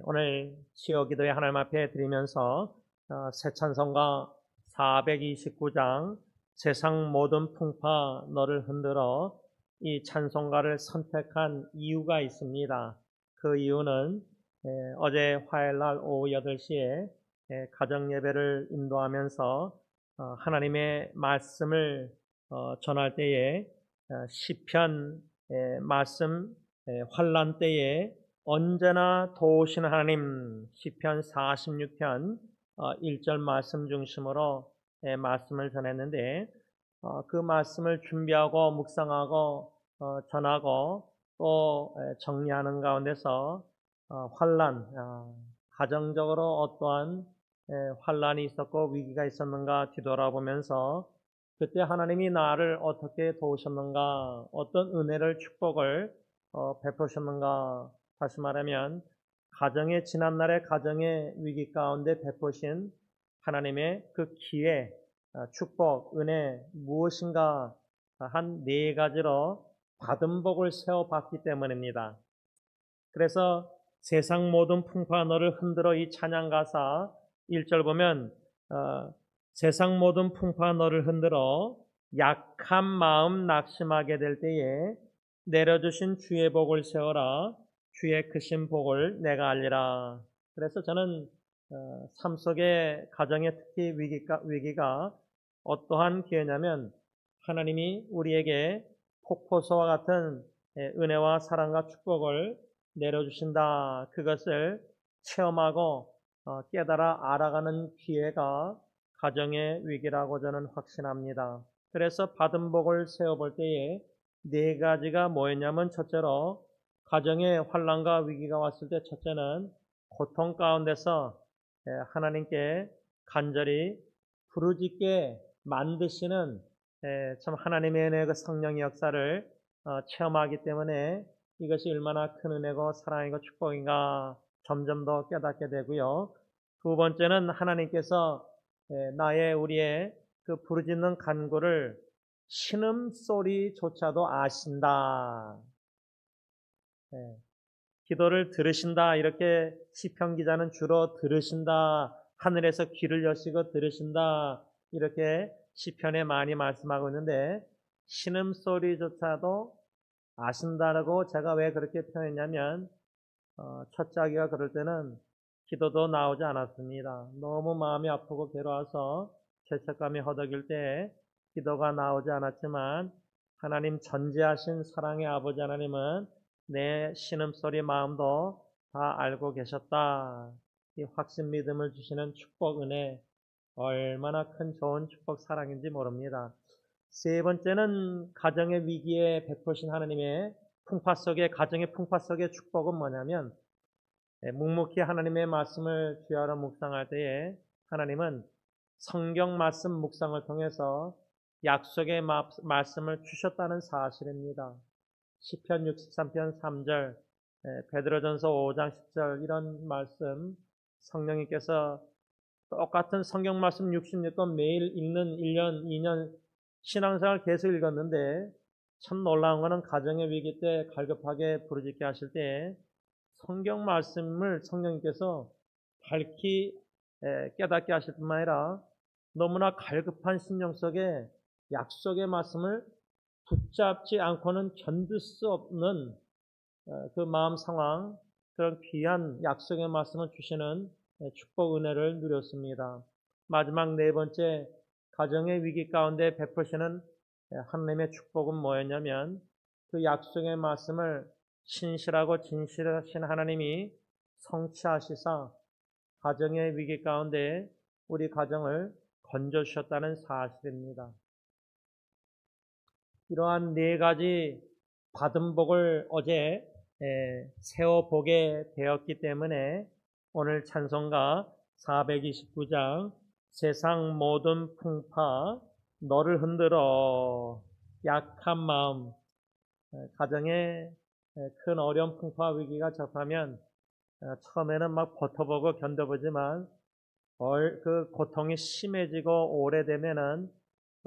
오늘 시어 기도에 하나님 앞에 드리면서 새 찬송가 429장 세상 모든 풍파 너를 흔들어 이 찬송가를 선택한 이유가 있습니다. 그 이유는 어제 화요일날 오후 8시에 가정 예배를 인도하면서 하나님의 말씀을 전할 때에 시편 말씀 환난 때에 언제나 도우시는 하나님 시편 46편 1절 말씀 중심으로 말씀을 전했는데 그 말씀을 준비하고 묵상하고 전하고 또 정리하는 가운데서 환난 가정적으로 어떠한 환난이 있었고 위기가 있었는가 뒤돌아보면서 그때 하나님이 나를 어떻게 도우셨는가 어떤 은혜를 축복을 베푸셨는가 다시 말하면 지난날의 가정의 위기 가운데 베푸신 하나님의 그 기회, 축복, 은혜 무엇인가 한 네 가지로 받은 복을 세워봤기 때문입니다. 그래서 세상 모든 풍파 너를 흔들어 이 찬양 가사 1절 보면 세상 모든 풍파 너를 흔들어 약한 마음 낙심하게 될 때에 내려주신 주의 복을 세워라 주의 크신 복을 내가 알리라. 그래서 저는 삶 속에 가정의 특히 위기가 어떠한 기회냐면 하나님이 우리에게 폭포수와 같은 은혜와 사랑과 축복을 내려주신다. 그것을 체험하고 깨달아 알아가는 기회가 가정의 위기라고 저는 확신합니다. 그래서 받은 복을 세워볼 때에 네 가지가 뭐였냐면 첫째로 가정의 환난과 위기가 왔을 때 첫째는 고통 가운데서 하나님께 간절히 부르짖게 만드시는 참 하나님의 은혜의 그 성령의 역사를 체험하기 때문에 이것이 얼마나 큰 은혜고 사랑이고 축복인가 점점 더 깨닫게 되고요. 두 번째는 하나님께서 우리의 그 부르짖는 간구를 신음소리조차도 아신다. 기도를 들으신다. 이렇게 시편 기자는 주로 들으신다. 하늘에서 귀를 여시고 들으신다. 이렇게 시편에 많이 말씀하고 있는데 신음소리조차도 아신다라고 제가 왜 그렇게 표현했냐면 첫째 아기가 그럴 때는 기도도 나오지 않았습니다. 너무 마음이 아프고 괴로워서 죄책감이 허덕일 때 기도가 나오지 않았지만 하나님 전지하신 사랑의 아버지 하나님은 내 신음소리 마음도 다 알고 계셨다. 이 확신 믿음을 주시는 축복 은혜 얼마나 큰 좋은 축복 사랑인지 모릅니다. 세 번째는 가정의 위기에 베푸신 하나님의 가정의 풍파 속의 축복은 뭐냐면 묵묵히 하나님의 말씀을 귀하러 묵상할 때에 하나님은 성경 말씀 묵상을 통해서 약속의 말씀을 주셨다는 사실입니다. 시편 63편 3절, 베드로전서 5장 10절 이런 말씀 성령님께서 똑같은 성경 말씀 66권 매일 읽는 1년, 2년 신앙생활 계속 읽었는데 참 놀라운 것은 가정의 위기 때 갈급하게 부르짖게 하실 때 성경 말씀을 성령님께서 밝히 깨닫게 하실 뿐만 아니라 너무나 갈급한 심령 속에 약속의 말씀을 붙잡지 않고는 견딜 수 없는 그 마음 상황, 그런 귀한 약속의 말씀을 주시는 축복 은혜를 누렸습니다. 마지막 네 번째, 가정의 위기 가운데 베푸시는 하나님의 축복은 뭐였냐면 그 약속의 말씀을 신실하고 진실하신 하나님이 성취하시사 가정의 위기 가운데 우리 가정을 건져주셨다는 사실입니다. 이러한 네 가지 받은 복을 어제 세워보게 되었기 때문에 오늘 찬송가 429장 세상 모든 풍파 너를 흔들어 약한 마음 가정에 큰 어려운 풍파 위기가 접하면 처음에는 막 버텨보고 견뎌보지만 그 고통이 심해지고 오래되면은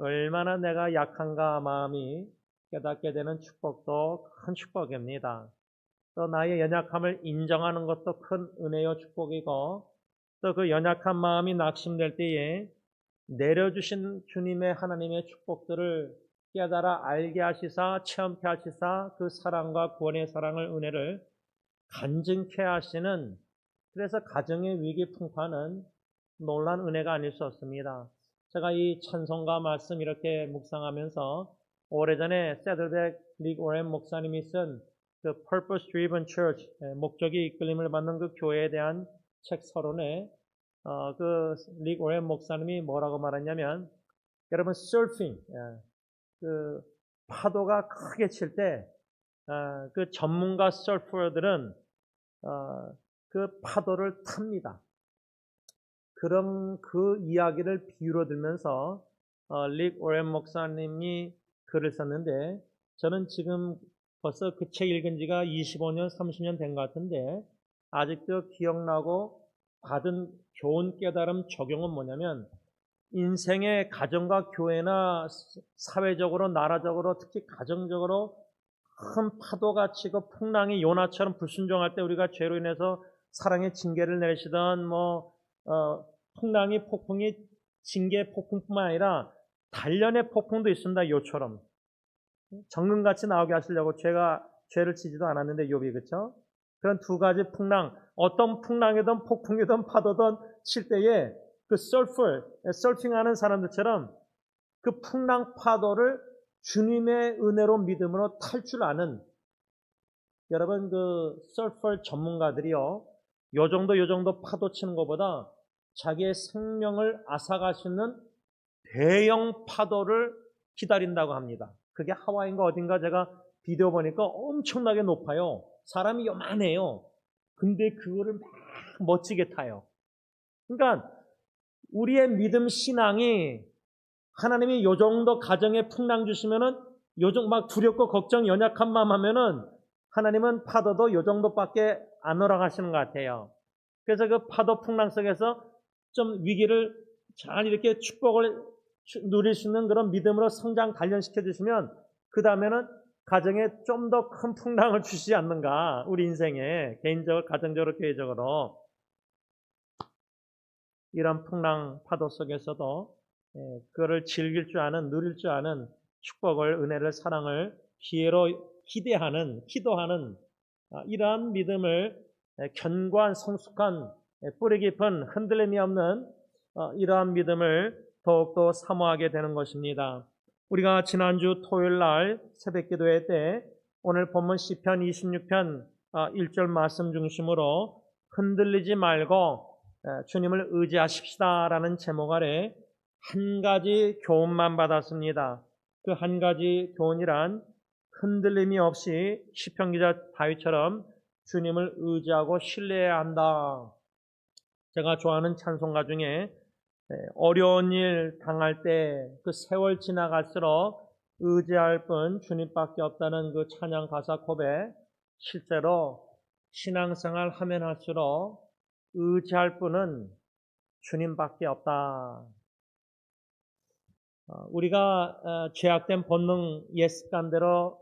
얼마나 내가 약한가 마음이 깨닫게 되는 축복도 큰 축복입니다. 또 나의 연약함을 인정하는 것도 큰 은혜요 축복이고, 또 그 연약한 마음이 낙심될 때에 내려주신 주님의 하나님의 축복들을 깨달아 알게 하시사 체험케 하시사 그 사랑과 구원의 사랑을 은혜를 간증케 하시는, 그래서 가정의 위기 풍파는 놀란 은혜가 아닐 수 없습니다. 제가 이 찬송가 말씀 이렇게 묵상하면서 오래전에 세들백 릭 오렌 목사님이 쓴 그 Purpose Driven Church, 목적이 이끌림을 받는 그 교회에 대한 책 서론에 그 릭 오렌 목사님이 뭐라고 말했냐면, 여러분 서핑, 그 파도가 크게 칠 때 그 전문가 서퍼들은 그 파도를 탑니다. 그런 그 이야기를 비유로 들면서 릭 오렌 목사님이 글을 썼는데, 저는 지금 벌써 그 책 읽은 지가 25년, 30년 된 것 같은데 아직도 기억나고 받은 교훈 깨달음 적용은 뭐냐면, 인생의 가정과 교회나 사회적으로, 나라적으로, 특히 가정적으로 큰 파도가 치고 풍랑이 요나처럼 불순종할 때 우리가 죄로 인해서 사랑의 징계를 내리시던 풍랑이 폭풍이 징계 폭풍뿐만 아니라 단련의 폭풍도 있습니다. 요처럼 정금같이 나오게 하시려고 죄를 지지도 않았는데 욥이, 그렇죠? 그런 두 가지 풍랑, 어떤 풍랑이든 폭풍이든 파도든 칠 때에 그 서핑하는 사람들처럼 그 풍랑 파도를 주님의 은혜로 믿음으로 탈 줄 아는, 여러분 그 서퍼 전문가들이요, 요 정도 파도 치는 것보다 자기의 생명을 앗아갈 수 있는 대형 파도를 기다린다고 합니다. 그게 하와이인가 어딘가 제가 비디오 보니까 엄청나게 높아요. 사람이 요만해요. 근데 그거를 막 멋지게 타요. 그러니까 우리의 믿음 신앙이, 하나님이 요 정도 가정에 풍랑 주시면은, 요정 막 두렵고 걱정 연약한 마음 하면은 하나님은 파도도 요 정도밖에 안 허락하시는 것 같아요. 그래서 그 파도 풍랑 속에서 좀 위기를 잘 이렇게 축복을 누릴 수 있는 그런 믿음으로 성장 단련시켜 주시면, 그 다음에는 가정에 좀 더 큰 풍랑을 주시지 않는가. 우리 인생에 개인적으로, 가정적으로, 교회적으로 이런 풍랑 파도 속에서도 그거를 즐길 줄 아는, 누릴 줄 아는 축복을, 은혜를, 사랑을 기회로 기도하는 이러한 믿음을, 견고한, 성숙한, 뿌리 깊은, 흔들림이 없는 이러한 믿음을 더욱더 사모하게 되는 것입니다. 우리가 지난주 토요일 날 새벽 기도회 때 오늘 본문 시편 26편 1절 말씀 중심으로 흔들리지 말고 주님을 의지하십시다라는 제목 아래 한 가지 교훈만 받았습니다. 그 한 가지 교훈이란, 흔들림이 없이 시편 기자 다윗처럼 주님을 의지하고 신뢰해야 한다. 제가 좋아하는 찬송가 중에 어려운 일 당할 때 그 세월 지나갈수록 의지할 분 주님밖에 없다는 그 찬양 가사 고백, 실제로 신앙생활 하면 할수록 의지할 분은 주님밖에 없다. 우리가 죄악된 본능, 옛습관대로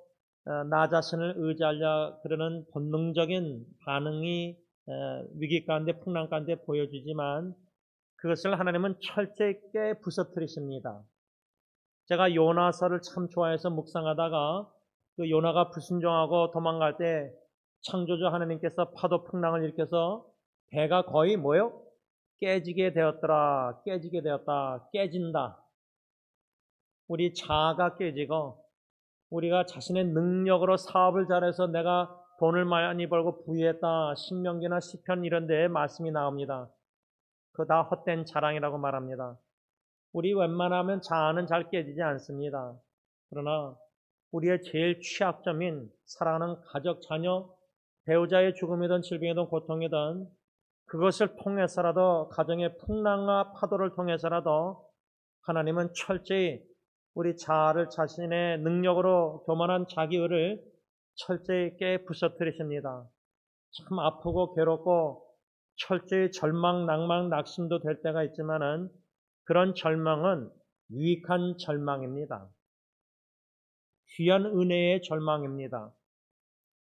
나 자신을 의지하려 그러는 본능적인 반응이 위기 가운데, 풍랑 가운데 보여지지만 그것을 하나님은 철저히 깨 부서뜨리십니다. 제가 요나서를 참 좋아해서 묵상하다가 그 요나가 불순종하고 도망갈 때 창조주 하나님께서 파도 풍랑을 일으켜서 배가 거의 뭐요? 깨지게 되었더라. 깨지게 되었다. 깨진다. 우리 자아가 깨지고 우리가 자신의 능력으로 사업을 잘해서 내가 돈을 많이 벌고 부유했다. 신명기나 시편 이런 데에 말씀이 나옵니다. 그거 다 헛된 자랑이라고 말합니다. 우리 웬만하면 자아는 잘 깨지지 않습니다. 그러나 우리의 제일 취약점인 사랑하는 가족, 자녀, 배우자의 죽음이든 질병이든 고통이든 그것을 통해서라도, 가정의 풍랑과 파도를 통해서라도 하나님은 철저히 우리 자아를 자신의 능력으로 교만한 자기의를 철저히 깨 부서뜨리십니다. 참 아프고 괴롭고 철저히 절망, 낭망, 낙심도 될 때가 있지만은 그런 절망은 유익한 절망입니다. 귀한 은혜의 절망입니다.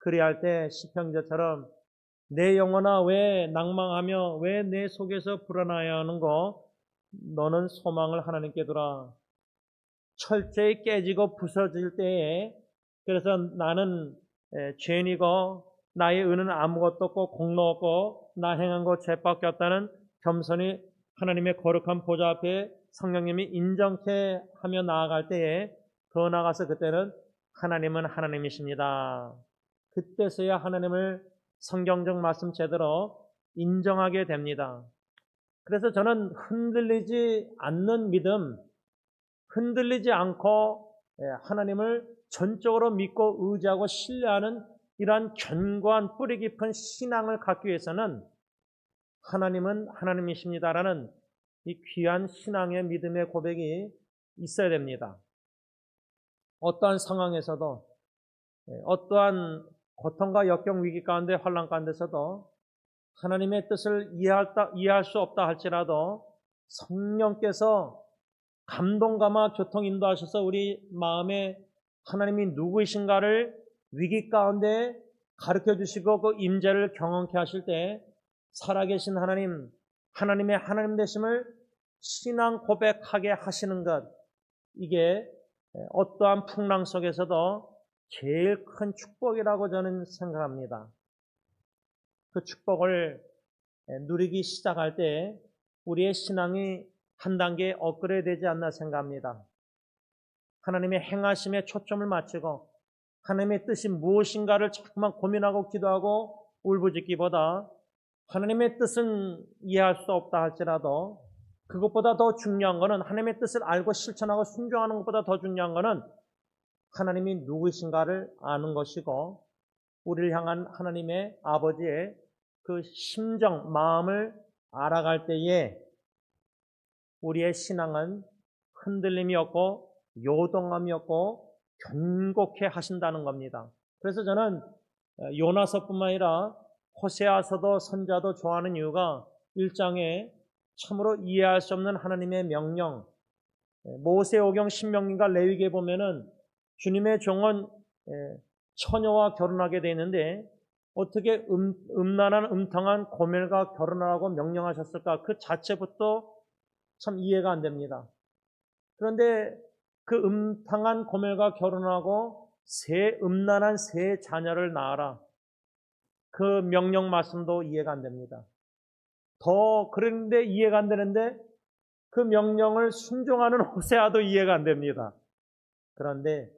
그리할 때 시편기자처럼 내 영혼아 왜 낭망하며 왜 내 속에서 불안하여 하는고 너는 소망을 하나님께 두라. 철저히 깨지고 부서질 때에 그래서 나는 죄인이고 나의 의는 아무것도 없고 공로 없고 나 행한 것 죄밖에 없다는 겸손히 하나님의 거룩한 보좌 앞에 성령님이 인정케 하며 나아갈 때에 더 나아가서 그때는 하나님은 하나님이십니다. 그때서야 하나님을 성경적 말씀 제대로 인정하게 됩니다. 그래서 저는 흔들리지 않는 믿음, 흔들리지 않고 하나님을 전적으로 믿고 의지하고 신뢰하는 이러한 견고한 뿌리 깊은 신앙을 갖기 위해서는 하나님은 하나님이십니다라는 이 귀한 신앙의 믿음의 고백이 있어야 됩니다. 어떠한 상황에서도 어떠한 고통과 역경 위기 가운데 환난 가운데서도 하나님의 뜻을 이해할 수 없다 할지라도 성령께서 감동감화 교통 인도하셔서 우리 마음에 하나님이 누구이신가를 위기 가운데 가르쳐 주시고 그 임재를 경험케 하실 때 살아계신 하나님, 하나님의 하나님 되심을 신앙 고백하게 하시는 것, 이게 어떠한 풍랑 속에서도 제일 큰 축복이라고 저는 생각합니다. 그 축복을 누리기 시작할 때 우리의 신앙이 한 단계 업그레이드 되지 않나 생각합니다. 하나님의 행하심에 초점을 맞추고 하나님의 뜻이 무엇인가를 자꾸만 고민하고 기도하고 울부짖기보다 하나님의 뜻은 이해할 수 없다 할지라도 그것보다 더 중요한 것은 하나님의 뜻을 알고 실천하고 순종하는 것보다 더 중요한 것은 하나님이 누구이신가를 아는 것이고 우리를 향한 하나님의 아버지의 그 심정, 마음을 알아갈 때에 우리의 신앙은 흔들림이 없고 요동함이 없고 견고케 하신다는 겁니다. 그래서 저는 요나서뿐만 아니라 호세아서도 선자도 좋아하는 이유가 1장에 참으로 이해할 수 없는 하나님의 명령, 모세오경 신명기가 레위기에 보면은 주님의 종은 처녀와 결혼하게 되어 있는데 어떻게 음란한 음탕한 고멜과 결혼하라고 명령하셨을까? 그 자체부터 참 이해가 안 됩니다. 그런데 그 음탕한 고멜과 결혼하고 음란한 세 자녀를 낳아라. 그 명령 말씀도 이해가 안 됩니다. 그런데 이해가 안 되는데 그 명령을 순종하는 호세아도 이해가 안 됩니다. 그런데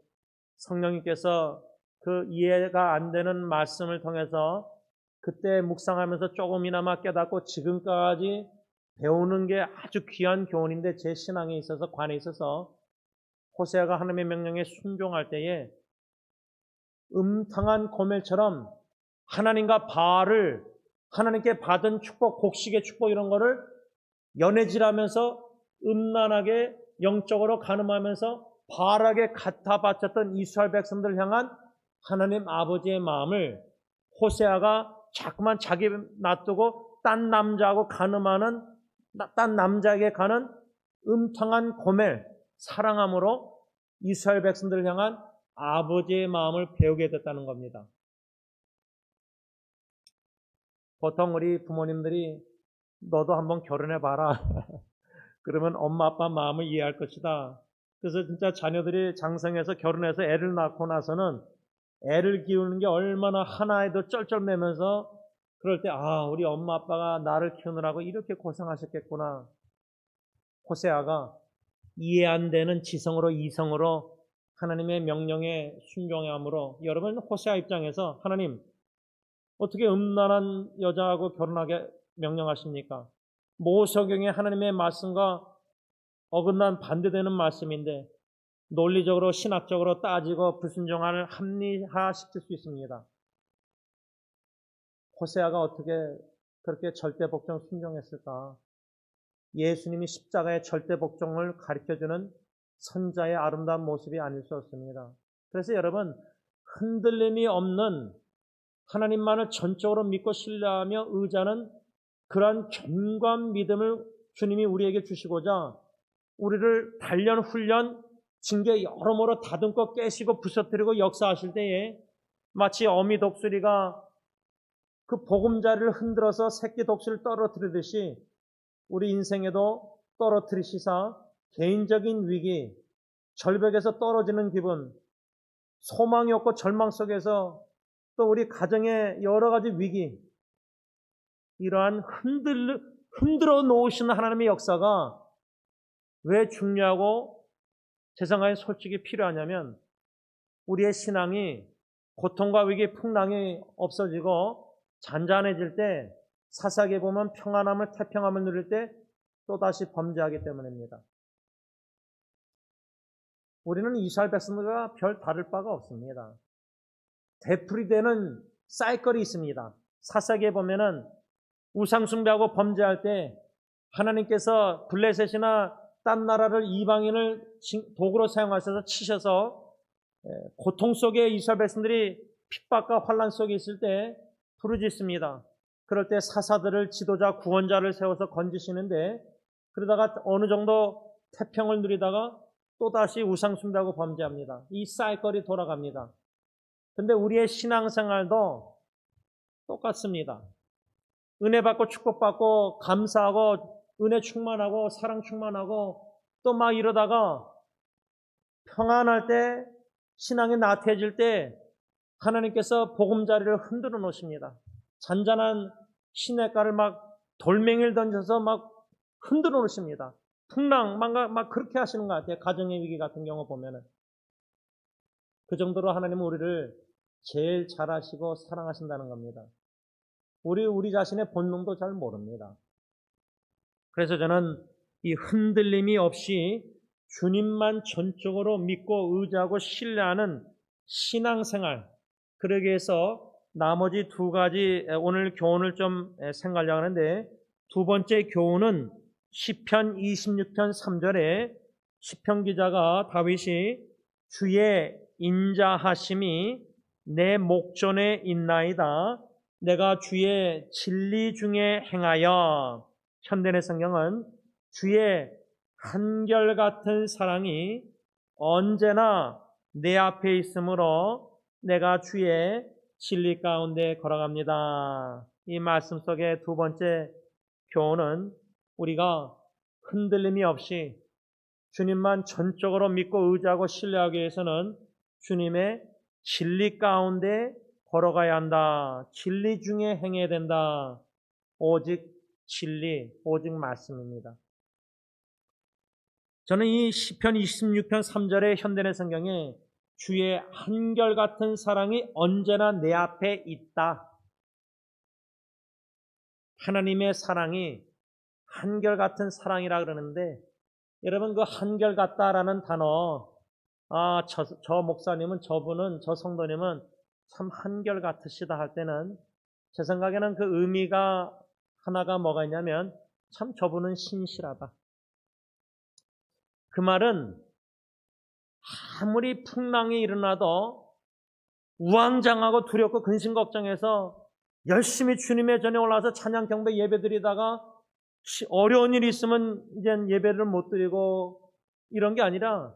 성령님께서 그 이해가 안 되는 말씀을 통해서 그때 묵상하면서 조금이나마 깨닫고 지금까지 배우는 게 아주 귀한 교훈인데 제 신앙에 있어서 관에 있어서 호세아가 하나님의 명령에 순종할 때에 음탕한 고멜처럼 하나님과 바알을 하나님께 받은 축복, 곡식의 축복 이런 거를 연애질하면서 음란하게 영적으로 간음하면서 바알에게 갖다 바쳤던 이스라엘 백성들을 향한 하나님 아버지의 마음을 호세아가 자꾸만 자기 놔두고 딴 남자하고 간음하는 딴 남자에게 가는 음탕한 고멜 사랑함으로 이스라엘 백성들을 향한 아버지의 마음을 배우게 됐다는 겁니다. 보통 우리 부모님들이 너도 한번 결혼해봐라. 그러면 엄마 아빠 마음을 이해할 것이다. 그래서 진짜 자녀들이 장성해서 결혼해서 애를 낳고 나서는 애를 키우는 게 얼마나 하나에도 쩔쩔매면서 그럴 때 우리 엄마 아빠가 나를 키우느라고 이렇게 고생하셨겠구나. 호세아가 이해 안 되는 지성으로 이성으로 하나님의 명령에 순종함으로 여러분 호세아 입장에서 하나님 어떻게 음란한 여자하고 결혼하게 명령하십니까? 모세오경의 하나님의 말씀과 어긋난 반대되는 말씀인데 논리적으로 신학적으로 따지고 불순종을 합리화시킬 수 있습니다. 호세아가 어떻게 그렇게 절대복종 순종했을까? 예수님이 십자가의 절대복종을 가르쳐주는 선자의 아름다운 모습이 아닐 수 없습니다. 그래서 여러분 흔들림이 없는 하나님만을 전적으로 믿고 신뢰하며 의지하는 그러한 견고한 믿음을 주님이 우리에게 주시고자 우리를 단련, 훈련, 징계 여러모로 다듬고 깨시고 부서뜨리고 역사하실 때에 마치 어미 독수리가 그 보금자리를 흔들어서 새끼 독수리를 떨어뜨리듯이 우리 인생에도 떨어뜨리시사 개인적인 위기, 절벽에서 떨어지는 기분, 소망이 없고 절망 속에서 또 우리 가정의 여러 가지 위기, 이러한 흔들어 놓으시는 하나님의 역사가 왜 중요하고 세상에 솔직히 필요하냐면 우리의 신앙이 고통과 위기 풍랑이 없어지고 잔잔해질 때 사사기에 보면 평안함을 태평함을 누릴 때 또다시 범죄하기 때문입니다. 우리는 이스라엘 백성들과 별 다를 바가 없습니다. 되풀이되는 사이클이 있습니다. 사사기에 보면은 우상숭배하고 범죄할 때 하나님께서 블레셋이나 딴 나라를 이방인을 도구로 사용하셔서 치셔서 고통 속에 이스라엘 백성들이 핍박과 환난 속에 있을 때 부르짖습니다. 그럴 때 사사들을 지도자 구원자를 세워서 건지시는데 그러다가 어느 정도 태평을 누리다가 또다시 우상숭배하고 범죄합니다. 이 사이클이 돌아갑니다. 근데 우리의 신앙생활도 똑같습니다. 은혜 받고 축복받고 감사하고 은혜 충만하고 사랑 충만하고 또 막 이러다가 평안할 때 신앙이 나태해질 때 하나님께서 보금자리를 흔들어 놓으십니다. 잔잔한 시냇가를 막 돌멩이를 던져서 막 흔들어 놓으십니다. 풍랑 막 그렇게 하시는 것 같아요. 가정의 위기 같은 경우 보면은 그 정도로 하나님은 우리를 제일 잘 아시고 사랑하신다는 겁니다. 우리 자신의 본능도 잘 모릅니다. 그래서 저는 이 흔들림이 없이 주님만 전적으로 믿고 의지하고 신뢰하는 신앙생활, 그러기 위해서 나머지 두 가지 오늘 교훈을 좀 생각하려고 하는데 두 번째 교훈은 시편 26편 3절에 시편 기자가 다윗이 주의 인자하심이 내 목전에 있나이다. 내가 주의 진리 중에 행하여. 현대의 성경은 주의 한결같은 사랑이 언제나 내 앞에 있으므로 내가 주의 진리 가운데 걸어갑니다. 이 말씀 속의 두 번째 교훈은 우리가 흔들림이 없이 주님만 전적으로 믿고 의지하고 신뢰하기 위해서는 주님의 진리 가운데 걸어가야 한다. 진리 중에 행해야 된다. 오직 진리, 오직 말씀입니다. 저는 이 시편 26편 3절의 현대의 성경에 주의 한결같은 사랑이 언제나 내 앞에 있다. 하나님의 사랑이 한결같은 사랑이라 그러는데 여러분 그 한결같다라는 단어 저 목사님은 저분은 저 성도님은 참 한결같으시다 할 때는 제 생각에는 그 의미가 하나가 뭐가 있냐면 참 저분은 신실하다. 그 말은 아무리 풍랑이 일어나도 우왕장하고 두렵고 근심걱정해서 열심히 주님의 전에 올라와서 찬양 경배 예배 드리다가 어려운 일이 있으면 이제 예배를 못 드리고 이런 게 아니라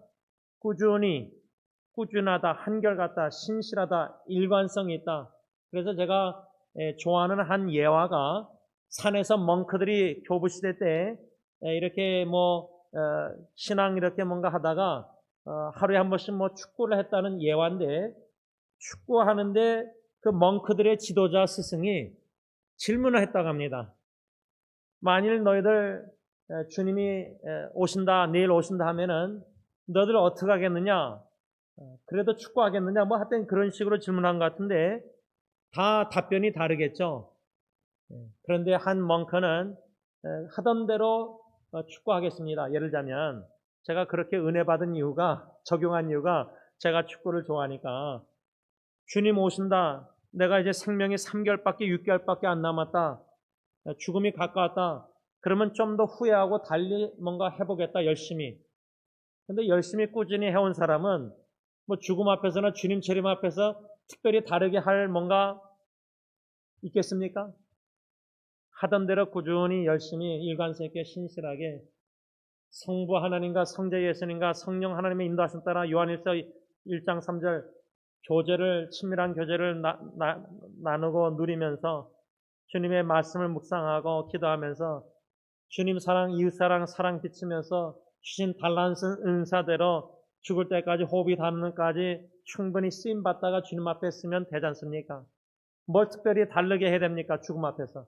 꾸준하다, 한결같다, 신실하다, 일관성이 있다. 그래서 제가 좋아하는 한 예화가 산에서 멍크들이 교부시대 때 이렇게 신앙 이렇게 뭔가 하다가 하루에 한 번씩 축구를 했다는 예화인데 축구하는데 그 멍크들의 지도자 스승이 질문을 했다고 합니다. 만일 너희들 주님이 오신다, 내일 오신다 하면은 너희들 어떻게 하겠느냐? 그래도 축구하겠느냐? 하여튼 그런 식으로 질문한 것 같은데 다 답변이 다르겠죠. 그런데 한 멍크는 하던 대로 축구하겠습니다. 예를 들자면 제가 그렇게 은혜 받은 이유가 적용한 이유가 제가 축구를 좋아하니까 주님 오신다. 내가 이제 생명이 3개월밖에 6개월밖에 안 남았다. 죽음이 가까웠다. 그러면 좀 더 후회하고 달리 뭔가 해보겠다. 열심히. 근데 열심히 꾸준히 해온 사람은 죽음 앞에서나 주님 재림 앞에서 특별히 다르게 할 뭔가 있겠습니까? 하던 대로 꾸준히 열심히 일관성 있게 신실하게 성부 하나님과 성자 예수님과 성령 하나님의 인도하심 따라 요한일서 1장 3절 교제를, 친밀한 교제를 나누고 누리면서 주님의 말씀을 묵상하고 기도하면서 주님 사랑, 이웃 사랑, 사랑 비치면서 주신 달란트 은사대로 죽을 때까지 호흡이 닿는까지 충분히 쓰임 받다가 주님 앞에 쓰면 되지 않습니까? 뭘 특별히 다르게 해야 됩니까? 죽음 앞에서.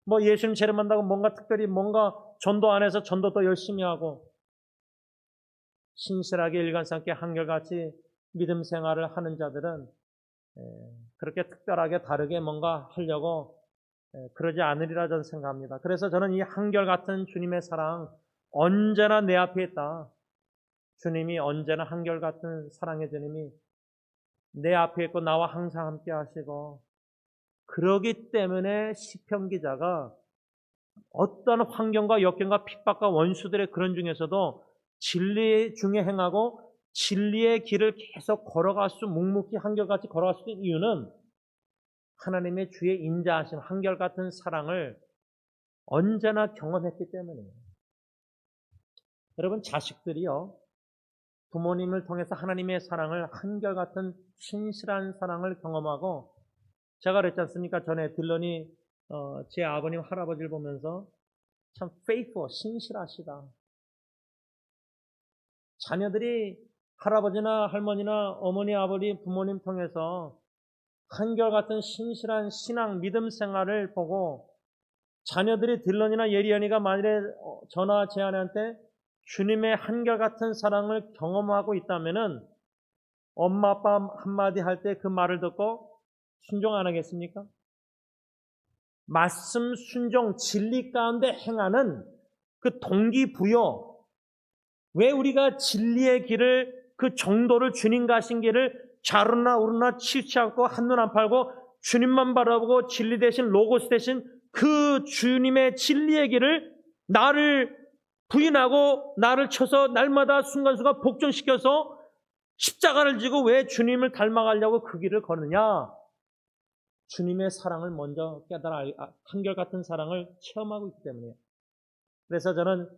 뭐 예수님 체험한다고 뭔가 특별히 뭔가 전도 안에서 전도도 열심히 하고 신실하게 일관성있게 한결같이 믿음 생활을 하는 자들은 그렇게 특별하게 다르게 뭔가 하려고 그러지 않으리라 저는 생각합니다. 그래서 저는 이 한결같은 주님의 사랑 언제나 내 앞에 있다. 주님이 언제나 한결같은 사랑의 주님이 내 앞에 있고 나와 항상 함께 하시고 그러기 때문에 시편 기자가 어떤 환경과 역경과 핍박과 원수들의 그런 중에서도 진리 중에 행하고 진리의 길을 계속 걸어갈 수 묵묵히 한결같이 걸어갈 수 있는 이유는 하나님의 주의 인자하심 한결같은 사랑을 언제나 경험했기 때문이에요. 여러분 자식들이요 부모님을 통해서 하나님의 사랑을 한결같은 신실한 사랑을 경험하고 제가 그랬지 않습니까? 전에 딜런이 제 아버님 할아버지를 보면서 참 faithful 신실하시다. 자녀들이 할아버지나 할머니나 어머니 아버지 부모님 통해서 한결같은 신실한 신앙 믿음 생활을 보고 자녀들이 딜런이나 예리언이가 만일에 저나 제 아내한테 주님의 한결같은 사랑을 경험하고 있다면은 엄마 아빠 한마디 할 때 그 말을 듣고 순종 안 하겠습니까? 말씀 순종 진리 가운데 행하는 그 동기부여 왜 우리가 진리의 길을 그 정도를 주님 가신 길을 좌르나 우르나 치우치 않고 한눈 안 팔고 주님만 바라보고 진리 대신 로고스 대신 그 주님의 진리의 길을 나를 부인하고 나를 쳐서 날마다 순간순간 복종시켜서 십자가를 지고 왜 주님을 닮아가려고 그 길을 걷느냐? 주님의 사랑을 먼저 깨달아 한결같은 사랑을 체험하고 있기 때문이에요. 그래서 저는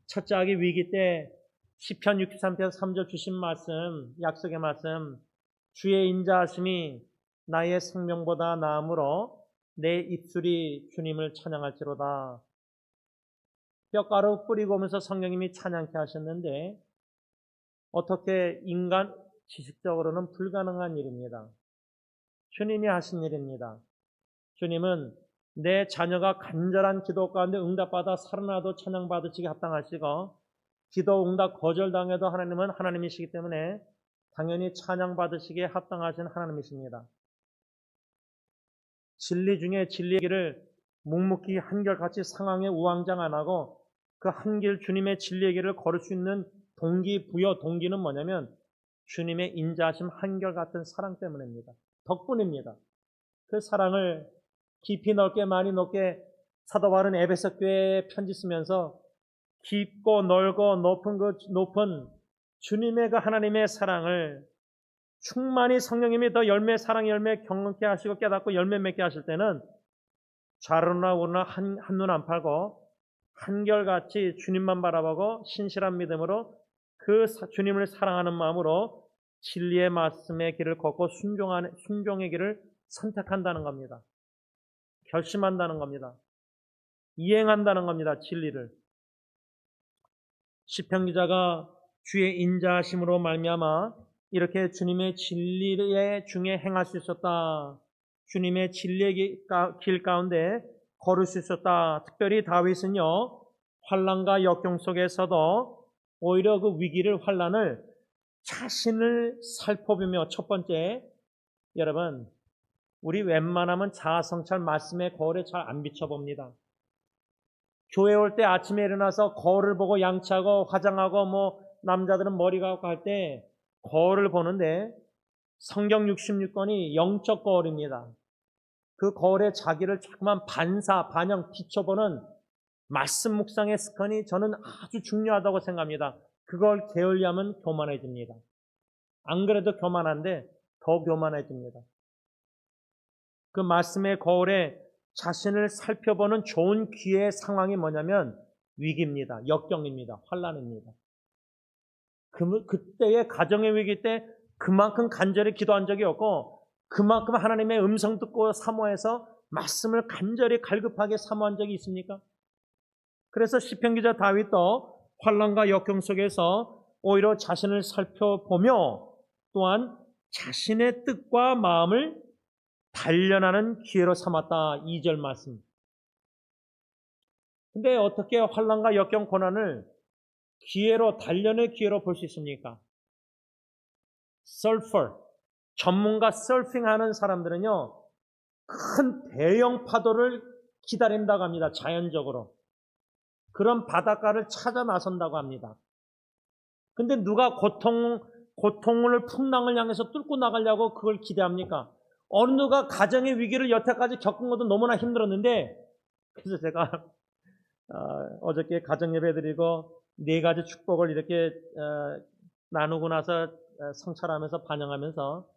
첫째 아기 위기 때 시편 63편 3절 주신 말씀, 약속의 말씀, 주의 인자하심이 나의 생명보다 나음으로 내 입술이 주님을 찬양할지로다. 뼈가루 뿌리고 오면서 성령님이 찬양케 하셨는데 어떻게 인간 지식적으로는 불가능한 일입니다. 주님이 하신 일입니다. 주님은 내 자녀가 간절한 기도 가운데 응답받아 살아나도 찬양받으시기 합당하시고 기도 응답 거절당해도 하나님은 하나님이시기 때문에 당연히 찬양받으시기에 합당하신 하나님이십니다. 진리 중에 진리의 길을 묵묵히 한결같이 상황에 우왕좌왕 안 하고 그 한 길 주님의 진리의 길을 걸을 수 있는 동기부여, 동기는 뭐냐면 주님의 인자하심 한결같은 사랑 때문입니다. 덕분입니다. 그 사랑을 깊이 넓게 많이 높게 사도 바울은 에베소 교회에 편지 쓰면서 깊고 넓고 높은 주님의 그 하나님의 사랑을 충만히 성령님이 더 열매 사랑 열매 경험케 하시고 깨닫고 열매 맺게 하실 때는 좌르나 우르나 한눈 안 팔고 한결같이 주님만 바라보고 신실한 믿음으로 그 주님을 사랑하는 마음으로 진리의 말씀의 길을 걷고 순종의 길을 선택한다는 겁니다. 결심한다는 겁니다. 이행한다는 겁니다. 진리를. 시편 기자가 주의 인자하심으로 말미암아 이렇게 주님의 진리의 중에 행할 수 있었다. 주님의 진리의 길 가운데 걸을 수 있었다. 특별히 다윗은요. 환난과 역경 속에서도 오히려 그 위기를 환난을 자신을 살펴보며 첫 번째 여러분 우리 웬만하면 자아성찰 말씀의 거울에 잘 안 비춰봅니다. 교회 올 때 아침에 일어나서 거울을 보고 양치하고 화장하고 뭐 남자들은 머리 감고 할 때 거울을 보는데 성경 66권이 영적 거울입니다. 그 거울에 자기를 자꾸만 반영, 비춰보는 말씀 묵상의 습관이 저는 아주 중요하다고 생각합니다. 그걸 게을리하면 교만해집니다. 안 그래도 교만한데 더 교만해집니다. 그 말씀의 거울에 자신을 살펴보는 좋은 기회의 상황이 뭐냐면 위기입니다. 역경입니다. 환난입니다. 그때의 가정의 위기 때 그만큼 간절히 기도한 적이 없고 그만큼 하나님의 음성 듣고 사모해서 말씀을 간절히 갈급하게 사모한 적이 있습니까? 그래서 시편 기자 다윗도 환난과 역경 속에서 오히려 자신을 살펴보며 또한 자신의 뜻과 마음을 단련하는 기회로 삼았다. 2절 말씀. 근데 어떻게 환난과 역경 고난을 기회로, 단련의 기회로 볼 수 있습니까? 서퍼, 전문가 서핑하는 사람들은요, 큰 대형 파도를 기다린다고 합니다. 자연적으로. 그런 바닷가를 찾아 나선다고 합니다. 근데 누가 고통을 풍랑을 향해서 뚫고 나가려고 그걸 기대합니까? 어느 누가 가정의 위기를 여태까지 겪은 것도 너무나 힘들었는데, 그래서 제가 어저께 가정 예배 드리고 4가지 축복을 이렇게 나누고 나서 성찰하면서 반영하면서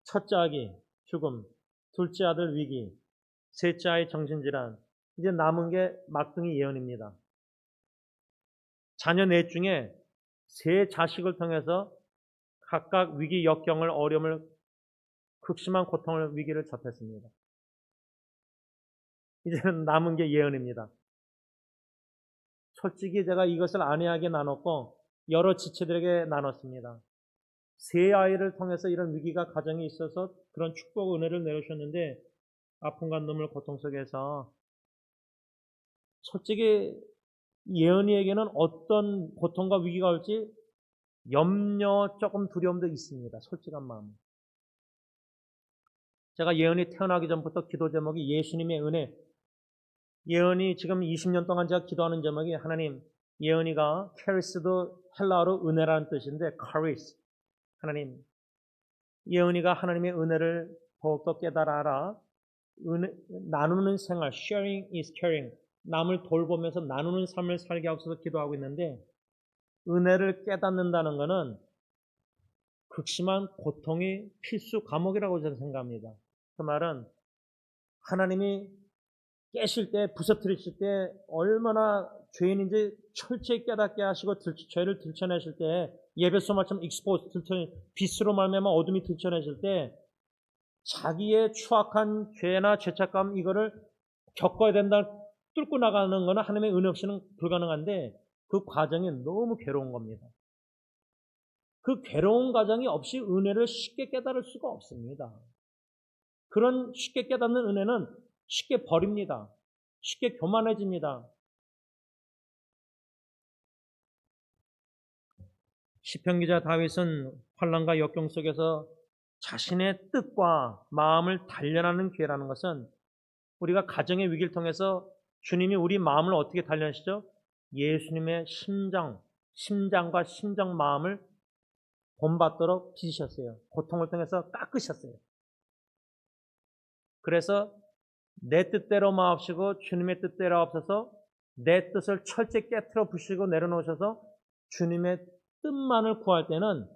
첫째 아기 죽음, 둘째 아들 위기, 셋째 아이 정신질환, 이제 남은 게 막둥이 예언입니다. 자녀 넷 중에 3 자식을 통해서 각각 위기, 역경을, 어려움을, 극심한 고통을, 위기를 접했습니다. 이제는 남은 게 예언입니다. 솔직히 제가 이것을 안이하게 나눴고 여러 지체들에게 나눴습니다. 3 아이를 통해서 이런 위기가 가정에 있어서 그런 축복 은혜를 내려주셨는데 아픔과 눈물 고통 속에서 솔직히 예언이에게는 어떤 고통과 위기가 올지 염려, 조금 두려움도 있습니다. 솔직한 마음. 제가 예언이 태어나기 전부터 기도 제목이 예수님의 은혜. 예언이 지금 20년 동안 제가 기도하는 제목이 하나님, 예언이가 카리스도 헬라어로 은혜라는 뜻인데 카리스. 하나님, 예언이가 하나님의 은혜를 더욱더 깨달아라. 나누는 생활, sharing is caring. 남을 돌보면서 나누는 삶을 살게 하옵소서 기도하고 있는데 은혜를 깨닫는다는 것은 극심한 고통이 필수 과목이라고 저는 생각합니다. 그 말은 하나님이 깨실 때, 부서뜨리실 때 얼마나 죄인인지 철저히 깨닫게 하시고 죄를 들춰내실 때 예배소 말처럼 expose, 빛으로 말미암아 어둠이 들춰내실 때 자기의 추악한 죄나 죄책감 이거를 겪어야 된다, 뚫고 나가는 것은 하나님의 은혜 없이는 불가능한데 그 과정이 너무 괴로운 겁니다. 그 괴로운 과정이 없이 은혜를 쉽게 깨달을 수가 없습니다. 그런 쉽게 깨닫는 은혜는 쉽게 버립니다. 쉽게 교만해집니다. 시편 기자 다윗은 환난과 역경 속에서 자신의 뜻과 마음을 단련하는 기회라는 것은 우리가 가정의 위기를 통해서 주님이 우리 마음을 어떻게 단련하시죠? 예수님의 심장과 심정 마음을 본받도록 빚으셨어요. 고통을 통해서 깎으셨어요. 그래서 내 뜻대로 마옵시고 주님의 뜻대로 없어서 내 뜻을 철저히 깨트려 부시고 내려놓으셔서 주님의 뜻만을 구할 때는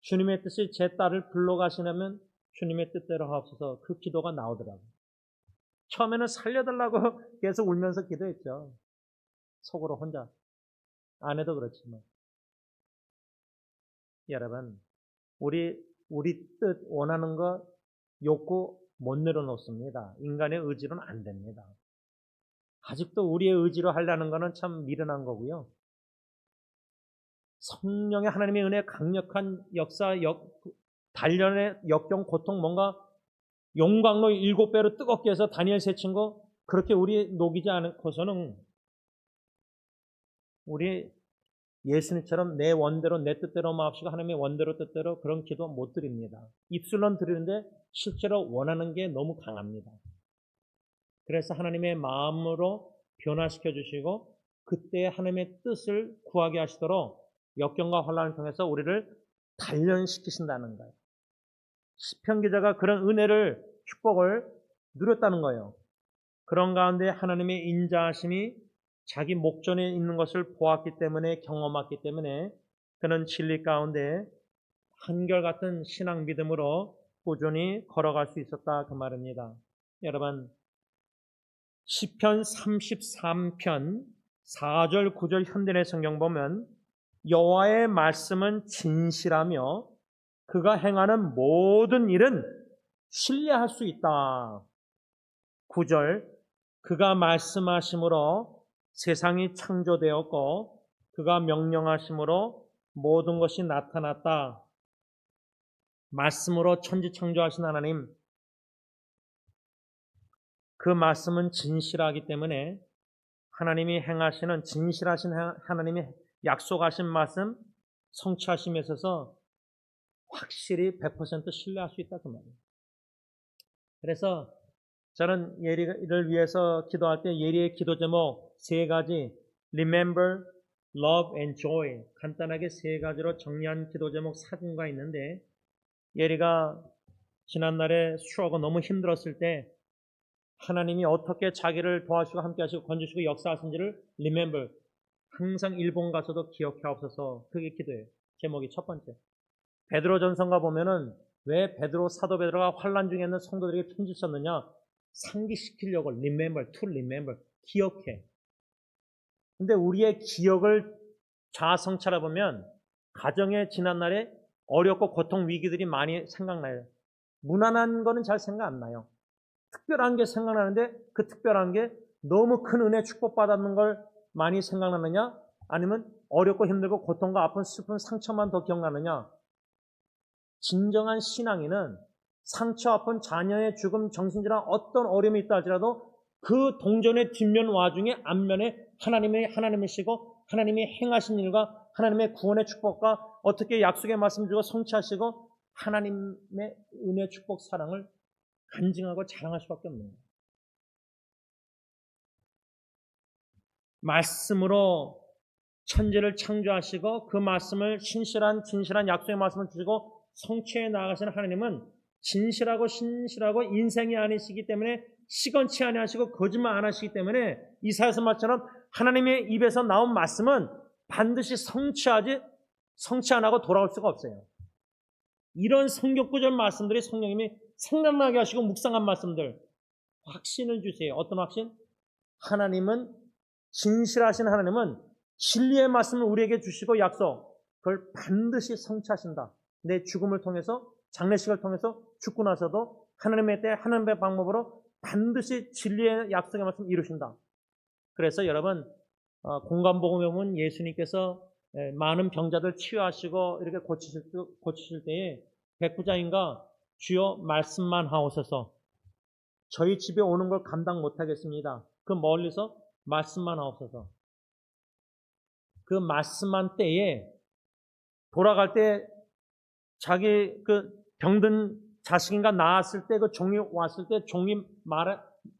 주님의 뜻이 제 딸을 불러가시려면 주님의 뜻대로 하옵소서 그 기도가 나오더라고요. 처음에는 살려달라고 계속 울면서 기도했죠. 속으로 혼자. 아내도 그렇지만. 여러분, 우리 뜻 원하는 거 욕구 못 내려놓습니다. 인간의 의지로는 안 됩니다. 아직도 우리의 의지로 하려는 거는 참 미련한 거고요. 성령의 하나님의 은혜 강력한 역사, 단련의 역경, 고통, 뭔가 용광로 7배로 뜨겁게 해서 다니엘 세친 거 그렇게 우리 녹이지 않고서는 우리 예수님처럼 내 원대로 내 뜻대로 마옵시고 하나님의 원대로 뜻대로 그런 기도 못 드립니다. 입술로는 드리는데 실제로 원하는 게 너무 강합니다. 그래서 하나님의 마음으로 변화시켜 주시고 그때 하나님의 뜻을 구하게 하시도록 역경과 환난을 통해서 우리를 단련시키신다는 거예요. 시편 기자가 그런 은혜를, 축복을 누렸다는 거예요. 그런 가운데 하나님의 인자하심이 자기 목전에 있는 것을 보았기 때문에, 경험했기 때문에 그는 진리 가운데 한결같은 신앙 믿음으로 꾸준히 걸어갈 수 있었다 그 말입니다. 여러분, 시편 33편 4절 9절 현대의 성경 보면 여호와의 말씀은 진실하며 그가 행하는 모든 일은 신뢰할 수 있다. 9절, 그가 말씀하심으로 세상이 창조되었고 그가 명령하심으로 모든 것이 나타났다. 말씀으로 천지 창조하신 하나님, 그 말씀은 진실하기 때문에 하나님이 행하시는 진실하신 하나님이 약속하신 말씀 성취하심에 있어서 확실히 100% 신뢰할 수 있다 그 말이에요. 그래서 저는 예리를 위해서 기도할 때 예리의 기도 제목 3가지 Remember, Love and Joy 간단하게 3가지로 정리한 기도 제목 사진과 있는데 예리가 지난날에 수고하고 너무 힘들었을 때 하나님이 어떻게 자기를 도와주시고 함께하시고 건지시고 역사하신지를 Remember 항상 일본 가서도 기억하옵소서 그게 기도예요. 제목이 첫 번째. 베드로 전서가 보면은 왜 베드로 사도 베드로가 환난 중에 있는 성도들에게 편지 썼느냐? 상기시키려고 remember, to remember, 기억해. 근데 우리의 기억을 자아성찰해 보면 가정의 지난날에 어렵고 고통 위기들이 많이 생각나요. 무난한 거는 잘 생각 안 나요. 특별한 게 생각나는데 그 특별한 게 너무 큰 은혜 축복받았는 걸 많이 생각나느냐? 아니면 어렵고 힘들고 고통과 아픈 슬픈 상처만 더 기억나느냐? 진정한 신앙인은 상처, 아픈 자녀의 죽음, 정신질환 어떤 어려움이 있다 할지라도 그 동전의 뒷면 와중에 앞면에 하나님이시고 하나님이 행하신 일과 하나님의 구원의 축복과 어떻게 약속의 말씀 주고 성취하시고 하나님의 은혜, 축복, 사랑을 간증하고 자랑할 수밖에 없는 거예요. 말씀으로 천지를 창조하시고 그 말씀을 진실한 약속의 말씀을 주시고 성취해 나가시는 하나님은 진실하고 신실하고 인생이 아니시기 때문에 시건치 아니하시고 거짓말 안 하시기 때문에 이사야서 말처럼 하나님의 입에서 나온 말씀은 반드시 성취 안 하고 돌아올 수가 없어요. 이런 성경 구절 말씀들이 성령님이 생각나게 하시고 묵상한 말씀들 확신을 주세요. 어떤 확신? 하나님은 진실하신 하나님은 진리의 말씀을 우리에게 주시고 약속 그걸 반드시 성취하신다. 내 죽음을 통해서 장례식을 통해서 죽고 나서도 하나님의 때 하나님의 방법으로 반드시 진리의 약속의 말씀을 이루신다. 그래서 여러분 공간복음에 보면 예수님께서 많은 병자들 치유하시고 이렇게 고치실 때에 백부장인가 주여 말씀만 하옵소서 저희 집에 오는 걸 감당 못하겠습니다. 그 멀리서 말씀만 하옵소서. 그 말씀한 때에 돌아갈 때 자기 그 병든 자식인가 낳았을 때 그 종이 왔을 때 종이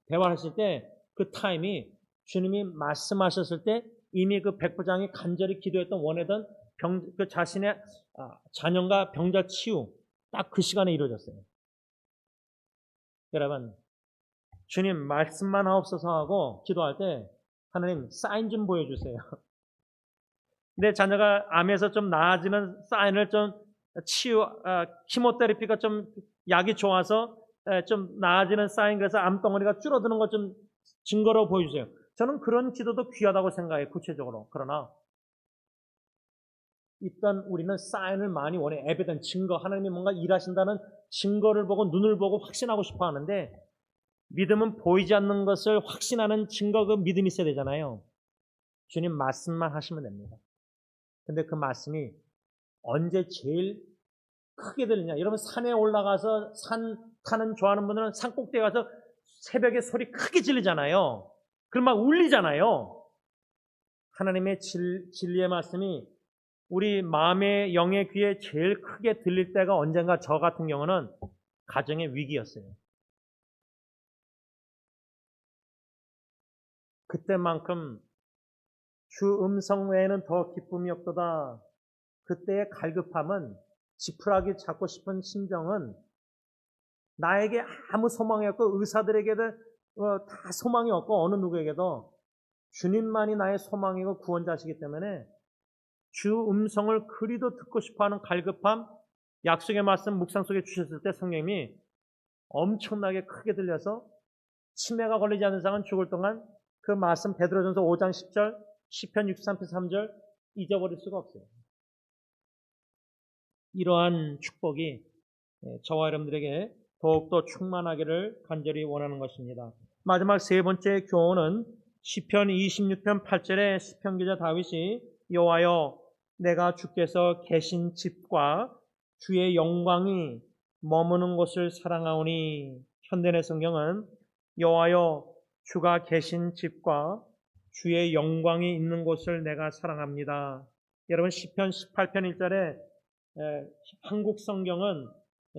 대화했을 때 그 타임이 주님이 말씀하셨을 때 이미 그 백부장이 간절히 기도했던 원하던 그 자신의 자녀가 병자 치유 딱 그 시간에 이루어졌어요. 여러분 주님 말씀만 하옵소서 하고 기도할 때 하나님 사인 좀 보여주세요. 내 자녀가 암에서 좀 나아지는 사인을 좀 키모테라피가 좀 약이 좋아서 좀 나아지는 사인 그래서 암덩어리가 줄어드는 것 좀 증거로 보여주세요. 저는 그런 기도도 귀하다고 생각해요. 구체적으로. 그러나 일단 우리는 사인을 많이 원해. 에비던 증거. 하나님이 뭔가 일하신다는 증거를 보고 눈을 보고 확신하고 싶어 하는데 믿음은 보이지 않는 것을 확신하는 증거 그 믿음이 있어야 되잖아요. 주님 말씀만 하시면 됩니다. 근데 그 말씀이 언제 제일 크게 들리냐? 여러분 산에 올라가서 산 타는 좋아하는 분들은 산 꼭대기에 가서 새벽에 소리 크게 질리잖아요. 그럼 막 울리잖아요. 하나님의 진리의 말씀이 우리 마음의 영의 귀에 제일 크게 들릴 때가 언젠가 저 같은 경우는 가정의 위기였어요. 그때만큼 주 음성 외에는 더 기쁨이 없도다. 그때의 갈급함은 지푸라기 잡고 싶은 심정은 나에게 아무 소망이 없고 의사들에게도 다 소망이 없고 어느 누구에게도 주님만이 나의 소망이고 구원자시기 때문에 주 음성을 그리도 듣고 싶어하는 갈급함 약속의 말씀 묵상 속에 주셨을 때 성령님이 엄청나게 크게 들려서 치매가 걸리지 않는 사람은 죽을 동안 그 말씀 베드로전서 5장 10절 시편 63편 3절 잊어버릴 수가 없어요. 이러한 축복이 저와 여러분들에게 더욱더 충만하기를 간절히 원하는 것입니다. 마지막 세 번째 교훈은 시편 26편 8절에 시편 기자 다윗이 여호와여 내가 주께서 계신 집과 주의 영광이 머무는 곳을 사랑하오니, 현대의 성경은 여호와여 주가 계신 집과 주의 영광이 있는 곳을 내가 사랑합니다. 여러분 시편 18편 1절에 한국 성경은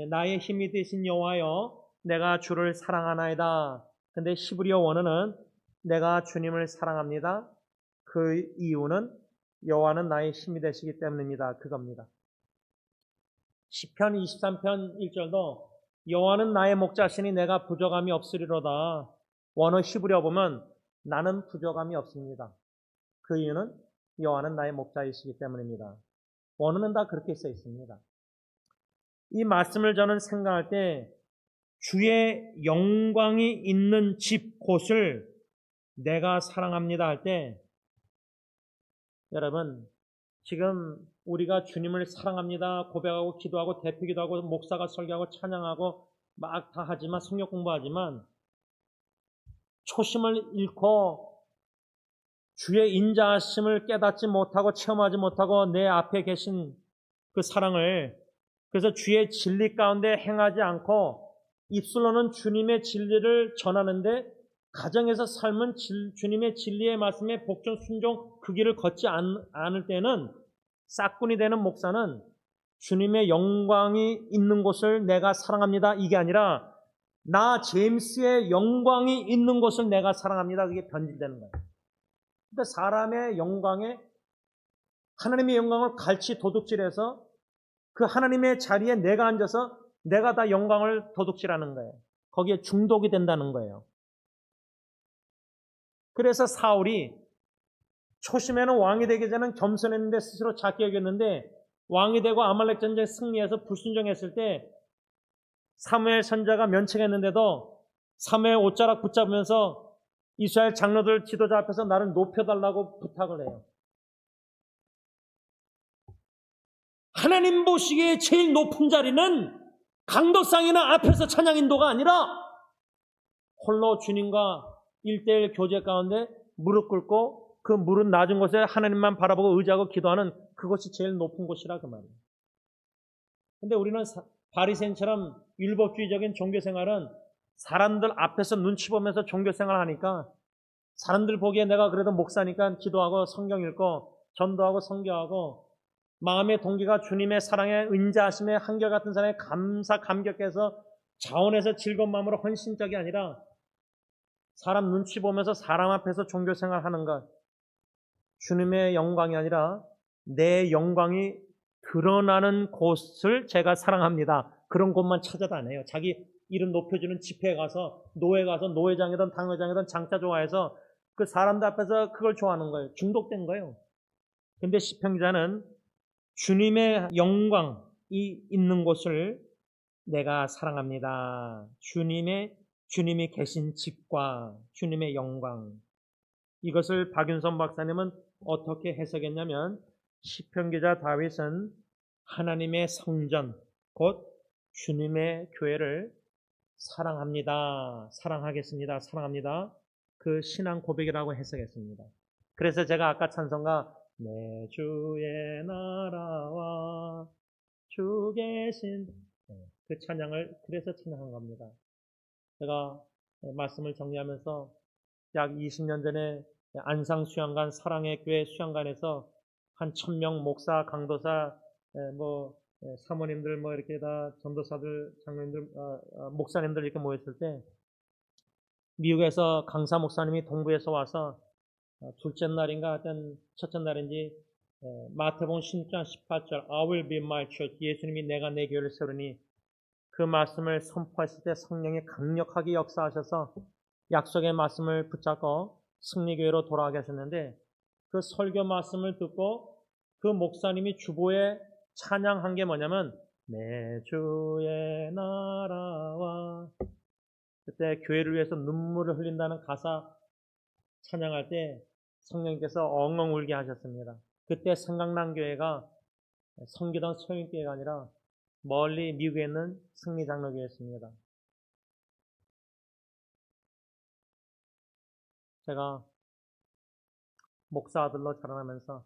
나의 힘이 되신 여호와여 내가 주를 사랑하나이다. 근데 히브리어 원어는 내가 주님을 사랑합니다. 그 이유는 여호와는 나의 힘이 되시기 때문입니다. 그겁니다. 시편 23편 1절도 여호와는 나의 목자시니 내가 부족함이 없으리로다. 원어 히브리어 보면 나는 부족함이 없습니다. 그 이유는 여호와는 나의 목자이시기 때문입니다. 원어는 다 그렇게 써 있습니다. 이 말씀을 저는 생각할 때 주의 영광이 있는 집 곳을 내가 사랑합니다 할 때, 여러분 지금 우리가 주님을 사랑합니다 고백하고 기도하고 대표기도 하고 목사가 설교하고 찬양하고 막 다 하지만 성경 공부하지만 초심을 잃고 주의 인자하심을 깨닫지 못하고 체험하지 못하고 내 앞에 계신 그 사랑을, 그래서 주의 진리 가운데 행하지 않고 입술로는 주님의 진리를 전하는데 가정에서 삶은 주님의 진리의 말씀에 복종 순종 그 길을 걷지 않을 때는 싹군이 되는 목사는 주님의 영광이 있는 곳을 내가 사랑합니다 이게 아니라 나 제임스의 영광이 있는 곳을 내가 사랑합니다, 그게 변질되는 거예요. 그러니까 사람의 영광에 하나님의 영광을 갈치 도둑질해서 그 하나님의 자리에 내가 앉아서 내가 다 영광을 도둑질하는 거예요. 거기에 중독이 된다는 거예요. 그래서 사울이 초심에는 왕이 되기 전에는 겸손했는데 스스로 작게 여겼는데 왕이 되고 아말렉 전쟁 승리해서 불순종했을 때 사무엘 선지자가 면책했는데도 사무엘 옷자락 붙잡으면서 이스라엘 장로들 지도자 앞에서 나를 높여달라고 부탁을 해요. 하나님 보시기에 제일 높은 자리는 강도상이나 앞에서 찬양 인도가 아니라 홀로 주님과 1:1 교제 가운데 무릎 꿇고 그 무릎 낮은 곳에 하나님만 바라보고 의지하고 기도하는 그것이 제일 높은 곳이라 그 말이에요. 근데 우리는 바리새인처럼 율법주의적인 종교생활은 사람들 앞에서 눈치 보면서 종교생활 하니까 사람들 보기에 내가 그래도 목사니까 기도하고 성경 읽고 전도하고 선교하고 마음의 동기가 주님의 사랑에 은자하심에 한결같은 사랑에 감격해서 자원해서 즐거운 마음으로 헌신적이 아니라 사람 눈치 보면서 사람 앞에서 종교생활 하는 것, 주님의 영광이 아니라 내 영광이 드러나는 곳을 제가 사랑합니다. 그런 곳만 찾아다녀요. 자기 이름 높여주는 집회에 가서 노회 가서 노회장이든 당회장이든 장차 좋아해서 그 사람들 앞에서 그걸 좋아하는 거예요. 중독된 거예요. 근데 시편 기자는 주님의 영광이 있는 곳을 내가 사랑합니다. 주님이 계신 집과 주님의 영광. 이것을 박윤선 박사님은 어떻게 해석했냐면 시편 기자 다윗은 하나님의 성전, 곧 주님의 교회를 사랑합니다. 사랑하겠습니다. 사랑합니다. 그 신앙 고백이라고 해석했습니다. 그래서 제가 아까 찬송가 내 주의 나라와 주 계신 그 찬양을 그래서 찬양한 겁니다. 제가 말씀을 정리하면서 약 20년 전에 안상 수양관 사랑의 교회 수양관에서 한 1000명 목사, 강도사, 사모님들 이렇게 다 전도사들, 장로님들, 목사님들 이렇게 모였을 때 미국에서 강사 목사님이 동부에서 와서 둘째 날인가 하여튼 첫째 날인지 마태복음 16장 18절 I will be my church, 예수님이 내가 내 교회를 세우니 그 말씀을 선포했을 때 성령이 강력하게 역사하셔서 약속의 말씀을 붙잡고 승리교회로 돌아가게 하셨는데 그 설교 말씀을 듣고 그 목사님이 주보에 찬양한 게 뭐냐면 내 주의 나라와, 그때 교회를 위해서 눈물을 흘린다는 가사 찬양할 때 성령님께서 엉엉 울게 하셨습니다. 그때 생각난 교회가 섬기던 소형교회가 아니라 멀리 미국에 있는 승리장로교회였습니다. 제가 목사 아들로 자라나면서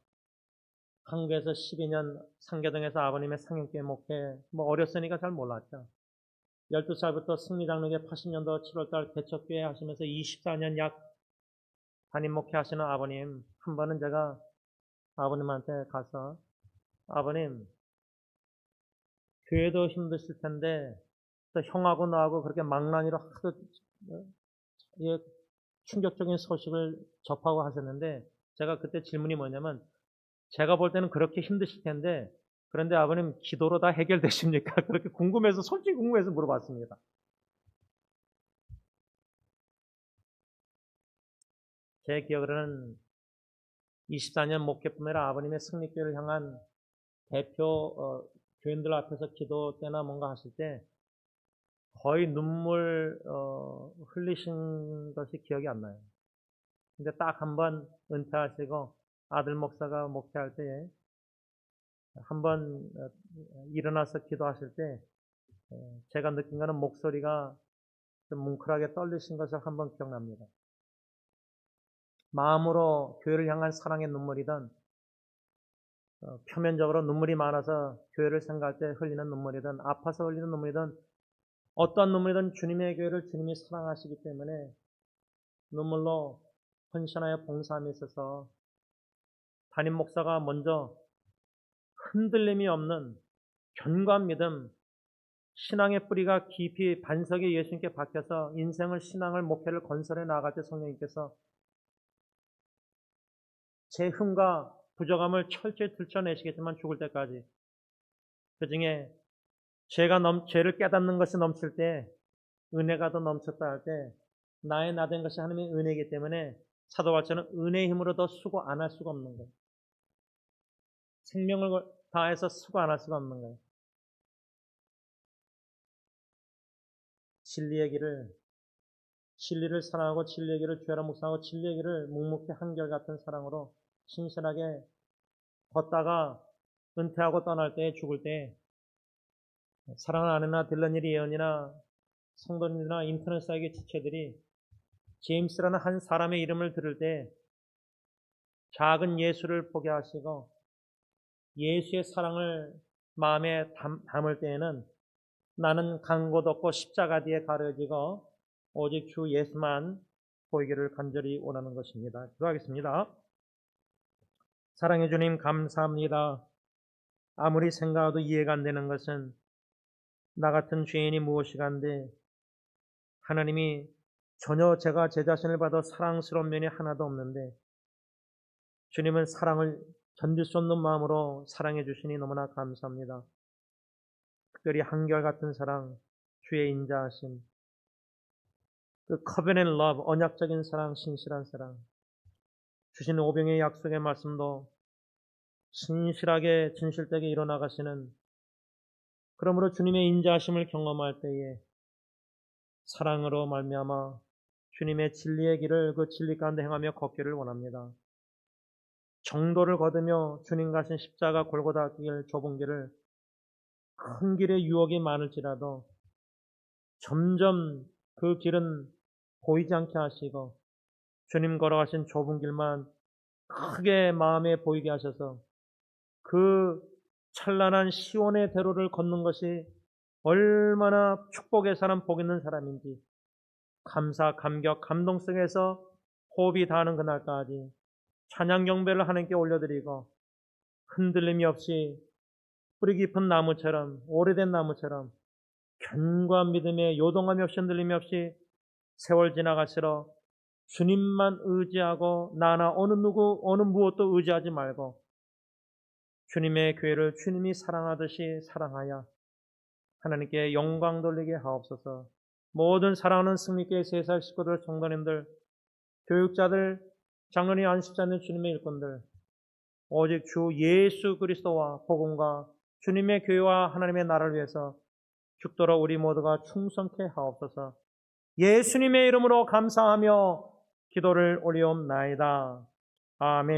한국에서 12년 상계동에서 아버님의 상형교회 목회, 어렸으니까 잘 몰랐죠. 12살부터 승리장로교회 80년도 7월달 개척교회 하시면서 24년 약 담임 목회하시는 아버님, 한 번은 제가 아버님한테 가서, 아버님, 교회도 힘드실 텐데 또 형하고 나하고 그렇게 망나니로 하도 충격적인 소식을 접하고 하셨는데, 제가 그때 질문이 뭐냐면, 제가 볼 때는 그렇게 힘드실 텐데 그런데 아버님 기도로 다 해결되십니까? 그렇게 궁금해서, 솔직히 궁금해서 물어봤습니다. 제 기억으로는 24년 목회뿐만 아니라 아버님의 승리교회를 향한 대표 교인들 앞에서 기도 때나 뭔가 하실 때 거의 눈물 흘리신 것이 기억이 안 나요. 근데 딱 한 번 은퇴하시고 아들 목사가 목회할 때에 한 번 일어나서 기도하실 때 제가 느낀 거는 목소리가 좀 뭉클하게 떨리신 것을 한 번 기억납니다. 마음으로 교회를 향한 사랑의 눈물이든 표면적으로 눈물이 많아서 교회를 생각할 때 흘리는 눈물이든 아파서 흘리는 눈물이든 어떤 눈물이든 주님의 교회를 주님이 사랑하시기 때문에 눈물로 헌신하여 봉사함에 있어서 담임 목사가 먼저 흔들림이 없는 견고한 믿음, 신앙의 뿌리가 깊이 반석에 예수님께 박혀서 인생을 신앙을 목회를 건설해 나아갈 때 성령님께서 제 흠과 부족함을 철저히 들춰내시겠지만 죽을 때까지 그 중에 죄를 깨닫는 것이 넘칠 때 은혜가 더 넘쳤다 할 때 나의 나된 것이 하나님의 은혜이기 때문에 사도 바울처럼 은혜의 힘으로 더 수고 안 할 수가 없는 거예요. 생명을 다해서 수고 안 할 수가 없는 거예요. 진리를 사랑하고 진리의 길을 죄라 묵상하고 진리의 길을 묵묵히 한결같은 사랑으로 신실하게 걷다가 은퇴하고 떠날 때 죽을 때 사랑하는 아내나 딜런일이 예언이나 성도님이나 인터넷 사이의 지체들이 제임스라는 한 사람의 이름을 들을 때 작은 예수를 보게 하시고 예수의 사랑을 마음에 담을 때에는 나는 간 곳 없고 십자가 뒤에 가려지고 오직 주 예수만 보이기를 간절히 원하는 것입니다. 기도하겠습니다. 사랑해 주님 감사합니다. 아무리 생각해도 이해가 안 되는 것은 나 같은 죄인이 무엇이간데 하나님이 전혀 제가 제 자신을 봐도 사랑스러운 면이 하나도 없는데 주님은 사랑을 견딜 수 없는 마음으로 사랑해 주시니 너무나 감사합니다. 특별히 한결같은 사랑, 주의 인자하심, 그 covenant love, 언약적인 사랑, 신실한 사랑, 주신 오병의 약속의 말씀도 신실하게 진실되게 이뤄나가시는, 그러므로 주님의 인자하심을 경험할 때에 사랑으로 말미암아 주님의 진리의 길을 그 진리 가운데 행하며 걷기를 원합니다. 정도를 거두며 주님 가신 십자가 골고다 길 좁은 길을 큰 길의 유혹이 많을지라도 점점 그 길은 보이지 않게 하시고 주님 걸어가신 좁은 길만 크게 마음에 보이게 하셔서 그 찬란한 시온의 대로를 걷는 것이 얼마나 축복의 사람, 복 있는 사람인지 감사, 감격, 감동 속에서 호흡이 닿는 그날까지 찬양 경배를 하나님께 올려드리고 흔들림이 없이 뿌리 깊은 나무처럼, 오래된 나무처럼 견고한 믿음에 요동함이 없이 흔들림이 없이 세월 지나갈수록 주님만 의지하고 나나 어느 무엇도 의지하지 말고 주님의 교회를 주님이 사랑하듯이 사랑하여 하나님께 영광 돌리게 하옵소서. 모든 사랑하는 승리교회 세살 식구들, 성도님들, 교육자들, 장로님, 안식자님, 주님의 일꾼들, 오직 주 예수 그리스도와 복음과 주님의 교회와 하나님의 나라를 위해서 죽도록 우리 모두가 충성케 하옵소서. 예수님의 이름으로 감사하며 기도를 올리옵나이다. 아멘.